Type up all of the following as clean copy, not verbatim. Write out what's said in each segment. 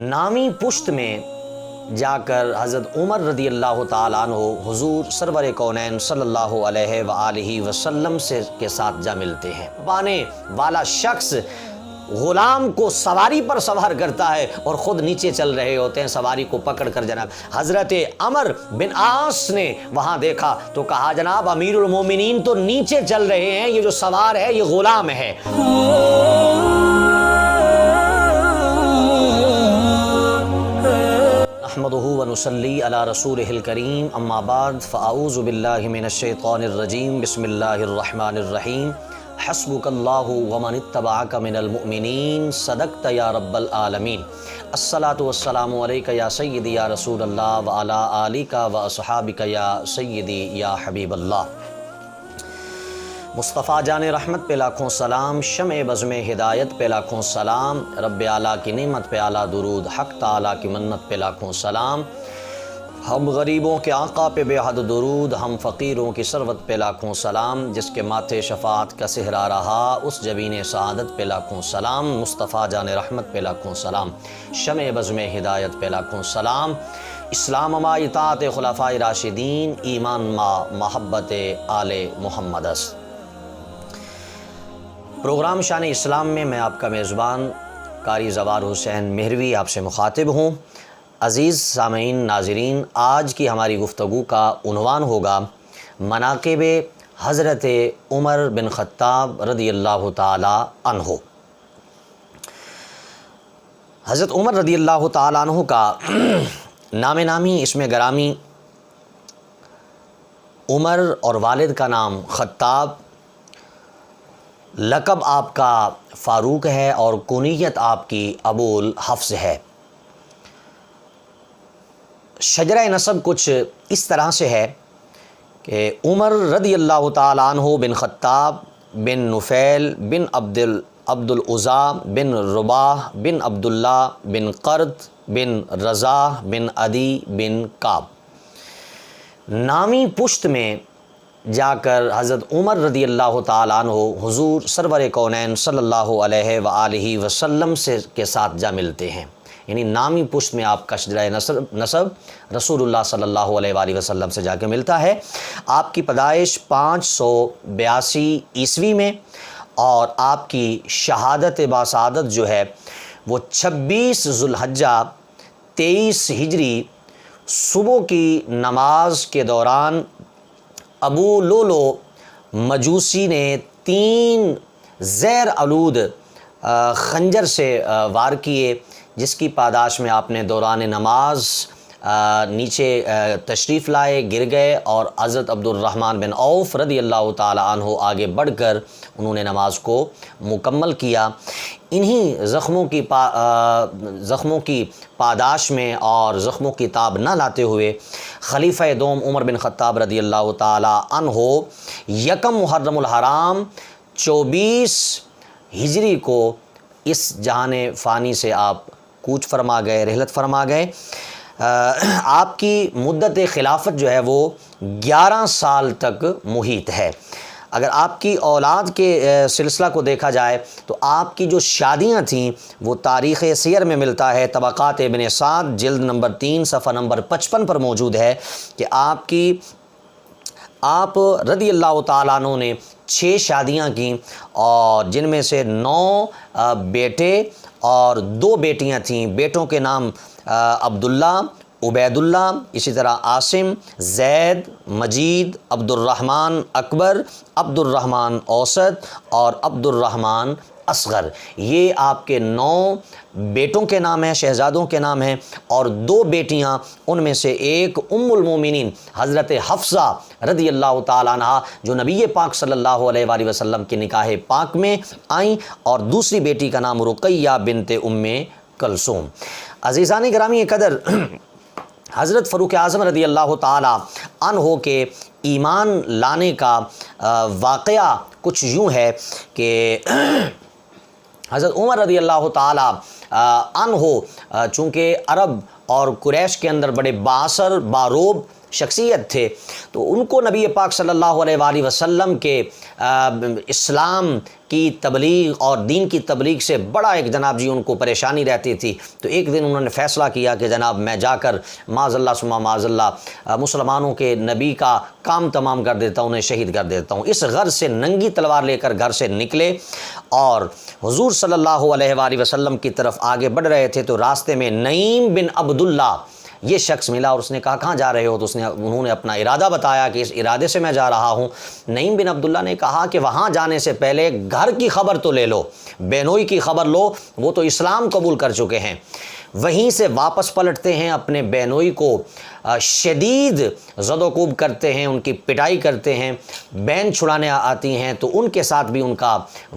نامی پشت میں جا کر حضرت عمر رضی اللہ تعالیٰ عنہ حضور سرور کونین صلی اللہ علیہ وآلہ وسلم کے ساتھ جا ملتے ہیں۔ بانے والا شخص غلام کو سواری پر سوار کرتا ہے اور خود نیچے چل رہے ہوتے ہیں سواری کو پکڑ کر۔ جناب حضرت عمر بن عاص نے وہاں دیکھا تو کہا جناب امیر المومنین تو نیچے چل رہے ہیں، یہ جو سوار ہے یہ غلام ہے۔ نحمدہ ونصلی علی رسولہ الکریم، اما بعد فاعوذ باللہ من الشیطان الرجیم، بسم اللہ الرحمن الرحیم۔ حسبک اللہ ومن اتبعک من المؤمنین، صدقت یا رب العالمین۔ الصلاۃ والسلام علیک یا سیدی یا رسول اللہ وعلی آلک واصحابک یا سیدی یا حبیب اللہ۔ مصطفیٰ جان رحمت پہ لاکھوں سلام، شمع بزم ہدایت پہ لاکھوں سلام، رب اعلیٰ کی نعمت پہ اعلیٰ درود، حق تعالیٰ کی منت پہ لاکھوں سلام۔ ہم غریبوں کے آقا پہ بے حد درود، ہم فقیروں کی ثروت پہ لاکھوں سلام، جس کے ماتھے شفاعت کا صحرا رہا اس جبین سعادت پہ لاکھوں سلام۔ مصطفیٰ جان رحمت پہ لاکھوں سلام، شمع بزم ہدایت پہ لاکھوں سلام۔ اسلام ما اطاعت خلفائے راشدین، ایمان ما محبت آل محمد است۔ پروگرام شان اسلام میں میں آپ کا میزبان قاری زوار حسین مہروی آپ سے مخاطب ہوں۔ عزیز سامعین ناظرین، آج کی ہماری گفتگو کا عنوان ہوگا مناقب حضرت عمر بن خطاب رضی اللہ تعالی عنہ۔ حضرت عمر رضی اللہ تعالی عنہ کا نام نامی اسم گرامی عمر اور والد کا نام خطاب، لقب آپ کا فاروق ہے اور کنیت آپ کی ابو الحفظ ہے۔ شجرہ نسب کچھ اس طرح سے ہے کہ عمر رضی اللہ تعالیٰ عنہ بن خطاب بن نفیل بن عبد العزا بن رباح بن عبداللہ بن قرط بن رضا بن عدی بن کعب۔ نامی پشت میں جا کر حضرت عمر رضی اللہ تعالیٰ عنہ حضور سرور کونین صلی اللہ علیہ وآلہ وسلم کے ساتھ جا ملتے ہیں، یعنی نامی پشت میں آپ کا شجرہ نسب رسول اللہ صلی اللہ علیہ وآلہ وسلم سے جا کے ملتا ہے۔ آپ کی پیدائش 582 عیسوی میں اور آپ کی شہادت باسعادت جو ہے وہ 26 ذوالحجہ 23 ہجری صبح کی نماز کے دوران ابو لولو مجوسی نے 3 زیر آلود خنجر سے وار کیے، جس کی پاداش میں آپ نے دوران نماز نیچے تشریف لائے، گر گئے اور حضرت عبد الرحمن بن عوف رضی اللہ تعالی عنہ آگے بڑھ کر انہوں نے نماز کو مکمل کیا۔ انہی زخموں کی پاداش میں اور زخموں کی تاب نہ لاتے ہوئے خلیفہ دوم عمر بن خطاب رضی اللہ تعالی عنہ یکم محرم الحرام 24 ہجری کو اس جہان فانی سے آپ کوچ فرما گئے، رحلت فرما گئے۔ آپ کی مدت خلافت جو ہے وہ 11 سال تک محیط ہے۔ اگر آپ کی اولاد کے سلسلہ کو دیکھا جائے تو آپ کی جو شادیاں تھیں وہ تاریخ سیر میں ملتا ہے، طبقات ابن سعد جلد نمبر 3 صفحہ نمبر 55 پر موجود ہے کہ آپ رضی اللہ تعالیٰ عنہ نے 6 شادیاں کیں، اور جن میں سے 9 بیٹے اور 2 بیٹیاں تھیں۔ بیٹوں کے نام عبداللہ، عبید اللہ، اسی طرح عاصم، زید، مجید، عبد الرحمن اکبر، عبد الرحمن اوسط اور عبد الرحمن اصغر۔ یہ آپ کے 9 بیٹوں کے نام ہیں، شہزادوں کے نام ہیں، اور 2 بیٹیاں، ان میں سے ایک ام المومنین حضرت حفصہ رضی اللہ تعالیٰ عنہ جو نبی پاک صلی اللہ علیہ وآلہ وسلم کے نکاح پاک میں آئیں، اور دوسری بیٹی کا نام رقیہ بنت ام کلثوم۔ عزیزان گرامی قدر، حضرت فاروق اعظم رضی اللہ تعالی عنہ کے ایمان لانے کا واقعہ کچھ یوں ہے کہ حضرت عمر رضی اللہ تعالی عنہ چونکہ عرب اور قریش کے اندر بڑے بااثر باروب شخصیت تھے، تو ان کو نبی پاک صلی اللہ علیہ وآلہ وسلم کے اسلام کی تبلیغ اور دین کی تبلیغ سے بڑا ایک جناب جی ان کو پریشانی رہتی تھی۔ تو ایک دن انہوں نے فیصلہ کیا کہ جناب میں جا کر معاذ اللہ ثم معاذ اللہ مسلمانوں کے نبی کا کام تمام کر دیتا ہوں، انہیں شہید کر دیتا ہوں۔ اس غرض سے ننگی تلوار لے کر گھر سے نکلے اور حضور صلی اللہ علیہ وآلہ وسلم کی طرف آگے بڑھ رہے تھے، تو راستے میں نعیم بن عبداللہ یہ شخص ملا اور اس نے کہا کہاں جا رہے ہو؟ تو انہوں نے اپنا ارادہ بتایا کہ اس ارادے سے میں جا رہا ہوں۔ نعیم بن عبداللہ نے کہا کہ وہاں جانے سے پہلے گھر کی خبر تو لے لو، بینوئی کی خبر لو، وہ تو اسلام قبول کر چکے ہیں۔ وہیں سے واپس پلٹتے ہیں، اپنے بینوئی کو شدید زد و کوب کرتے ہیں، ان کی پٹائی کرتے ہیں، بین چھڑانے آتی ہیں تو ان کے ساتھ بھی ان کا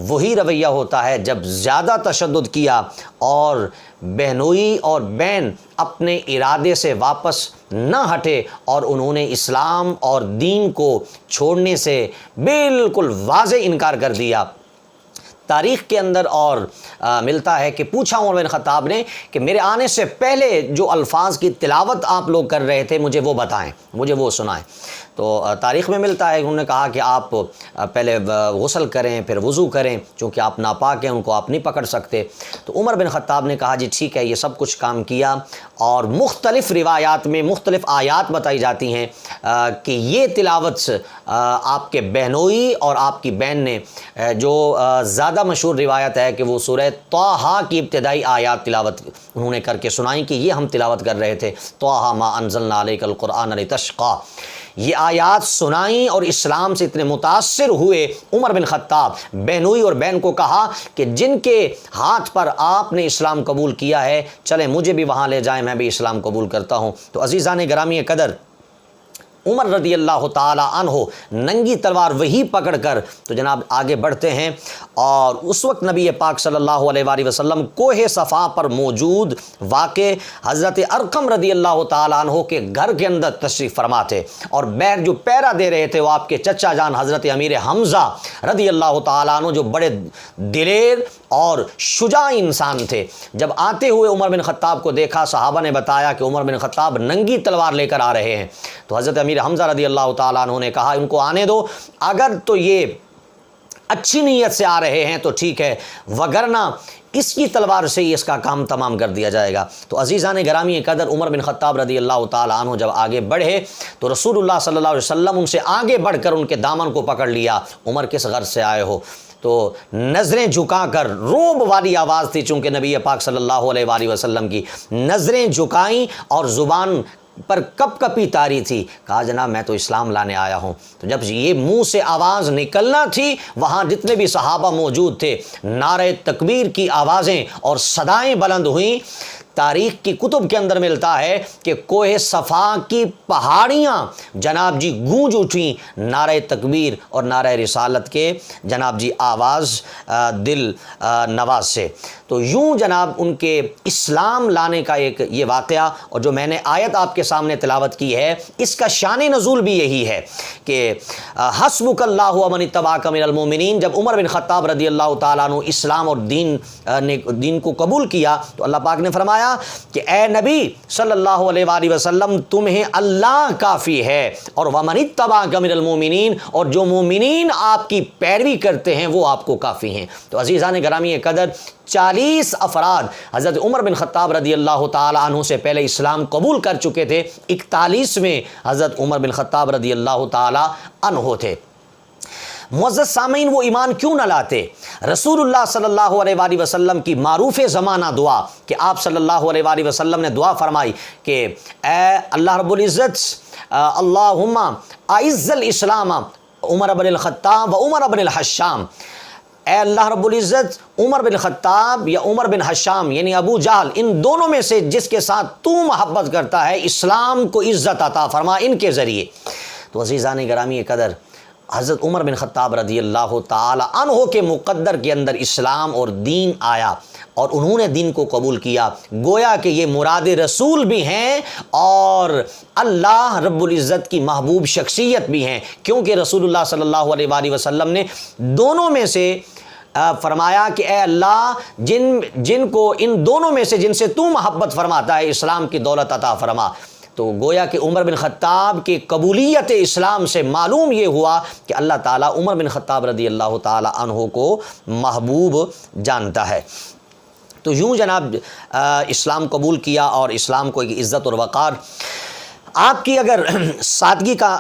وہی رویہ ہوتا ہے۔ جب زیادہ تشدد کیا اور بہنوئی اور بین اپنے ارادے سے واپس نہ ہٹے اور انہوں نے اسلام اور دین کو چھوڑنے سے بالکل واضح انکار کر دیا، تاریخ کے اندر اور ملتا ہے کہ پوچھا عمر بن خطاب نے کہ میرے آنے سے پہلے جو الفاظ کی تلاوت آپ لوگ کر رہے تھے مجھے وہ بتائیں، مجھے وہ سنائیں۔ تو تاریخ میں ملتا ہے انہوں نے کہا کہ آپ پہلے غسل کریں پھر وضو کریں، چونکہ آپ ناپاک ہیں، ان کو آپ نہیں پکڑ سکتے۔ تو عمر بن خطاب نے کہا جی ٹھیک ہے، یہ سب کچھ کام کیا، اور مختلف روایات میں مختلف آیات بتائی جاتی ہیں کہ یہ تلاوت آپ کے بہنوئی اور آپ کی بہن نے، جو زیادہ مشہور روایت ہے کہ وہ سورہ طٰہٰ کی ابتدائی آیات تلاوت انہوں نے کر کے سنائیں کہ یہ ہم تلاوت کر رہے تھے، طٰہٰ ما انزلنا علیک القرآن لتشقیٰ، یہ آیات سنائیں اور اسلام سے اتنے متاثر ہوئے عمر بن خطاب، بہنوئی اور بہن کو کہا کہ جن کے ہاتھ پر آپ نے اسلام قبول کیا ہے چلیں مجھے بھی وہاں لے جائیں، میں بھی اسلام قبول کرتا ہوں۔ تو عزیزان گرامی قدر، عمر رضی اللہ تعالی عنہ ننگی تلوار وہی پکڑ کر تو جناب آگے بڑھتے ہیں، اور اس وقت نبی پاک صلی اللہ علیہ وآلہ وسلم کوہ صفا پر موجود واقع حضرت ارقم رضی اللہ تعالی عنہ کے گھر کے اندر تشریف فرما تھے، اور بیر جو پیرا دے رہے تھے وہ آپ کے چچا جان حضرت امیر حمزہ رضی اللہ تعالی عنہ، جو بڑے دلیر اور شجاع انسان تھے۔ جب آتے ہوئے عمر بن خطاب کو دیکھا، صحابہ نے بتایا کہ عمر بن خطاب ننگی تلوار لے کر آ رہے ہیں، تو حضرت امیر حمزہ رضی اللہ تعالیٰ عنہ نے کہا ان کو آنے دو، اگر تو یہ اچھی نیت سے آ رہے ہیں تو ٹھیک ہے، وگرنہ اس کی تلوار سے ہی اس کا کام تمام کر دیا جائے گا۔ تو عزیزان گرامی قدر، عمر بن خطاب رضی اللہ تعالیٰ عنہ جب آگے بڑھے تو رسول اللہ صلی اللہ علیہ وسلم ان سے آگے بڑھ کر ان کے دامن کو پکڑ لیا، عمر کس غرض سے آئے ہو؟ تو نظریں جھکا کر، روب والی آواز تھی چونکہ نبی پاک صلی اللہ علیہ وآلہ وسلم کی، نظریں جھکائیں اور زبان پر کپ کپی تاری تھی، کہا جناب میں تو اسلام لانے آیا ہوں۔ تو جب یہ منہ سے آواز نکلنا تھی، وہاں جتنے بھی صحابہ موجود تھے، نعرہ تکبیر کی آوازیں اور صدائیں بلند ہوئیں۔ تاریخ کی کتب کے اندر ملتا ہے کہ کوہ صفا کی پہاڑیاں جناب جی گونج اٹھیں نعرہ تکبیر اور نعرہ رسالت کے جناب جی آواز دل نواز سے۔ تو یوں جناب ان کے اسلام لانے کا ایک یہ واقعہ، اور جو میں نے آیت آپ کے سامنے تلاوت کی ہے اس کا شان نزول بھی یہی ہے کہ حسبک اللہ ومن اتبعک من المؤمنین۔ جب عمر بن خطاب رضی اللہ تعالیٰ عنہ اسلام اور دین کو قبول کیا تو اللہ پاک نے فرمایا کہ اے نبی صلی اللہ علیہ وآلہ وسلم تمہیں اللہ کافی ہے، اور ومن اتبعک من المؤمنین، اور جو مومنین آپ کی پیروی کرتے ہیں وہ آپ کو کافی ہیں۔ تو عزیزان گرامی قدر، 40 افراد حضرت عمر بن خطاب رضی اللہ تعالیٰ عنہ سے پہلے اسلام قبول کر چکے تھے، 41 میں حضرت عمر بن خطاب رضی اللہ تعالیٰ عنہ تھے۔ معزز سامعین، وہ ایمان کیوں نہ لاتے؟ رسول اللہ صلی اللہ علیہ وآلہ وسلم کی معروف زمانہ دعا کہ آپ صلی اللہ علیہ وآلہ وسلم نے دعا فرمائی کہ اے اللہ رب العزت، اللہم اعز الاسلام عمر بن الخطاب و عمر بن الحشام، اے اللہ رب العزت عمر بن خطاب یا عمر بن حشام یعنی ابو جہل، ان دونوں میں سے جس کے ساتھ تو محبت کرتا ہے اسلام کو عزت عطا فرما ان کے ذریعے۔ تو عزیزان گرامی قدر، حضرت عمر بن خطاب رضی اللہ تعالی عنہ کے مقدر کے اندر اسلام اور دین آیا، اور انہوں نے دین کو قبول کیا، گویا کہ یہ مراد رسول بھی ہیں اور اللہ رب العزت کی محبوب شخصیت بھی ہیں، کیونکہ رسول اللہ صلی اللہ علیہ وآلہ وسلم نے دونوں میں سے فرمایا کہ اے اللہ جن کو ان دونوں میں سے جن سے تو محبت فرماتا ہے اسلام کی دولت عطا فرما۔ تو گویا کہ عمر بن خطاب کی قبولیت اسلام سے معلوم یہ ہوا کہ اللہ تعالیٰ عمر بن خطاب رضی اللہ تعالیٰ عنہ کو محبوب جانتا ہے۔ تو یوں جناب اسلام قبول کیا، اور اسلام کو ایک عزت اور وقار۔ آپ کی اگر سادگی کا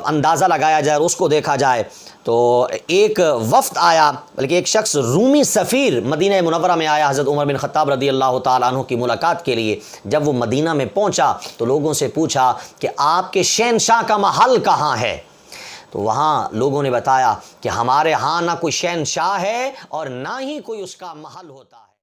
اندازہ لگایا جائے اور اس کو دیکھا جائے تو ایک وفد آیا، بلکہ ایک شخص رومی سفیر مدینہ منورہ میں آیا حضرت عمر بن خطاب رضی اللہ تعالیٰ عنہ کی ملاقات کے لیے۔ جب وہ مدینہ میں پہنچا تو لوگوں سے پوچھا کہ آپ کے شہنشاہ کا محل کہاں ہے؟ تو وہاں لوگوں نے بتایا کہ ہمارے ہاں نہ کوئی شہنشاہ ہے اور نہ ہی کوئی اس کا محل ہوتا ہے۔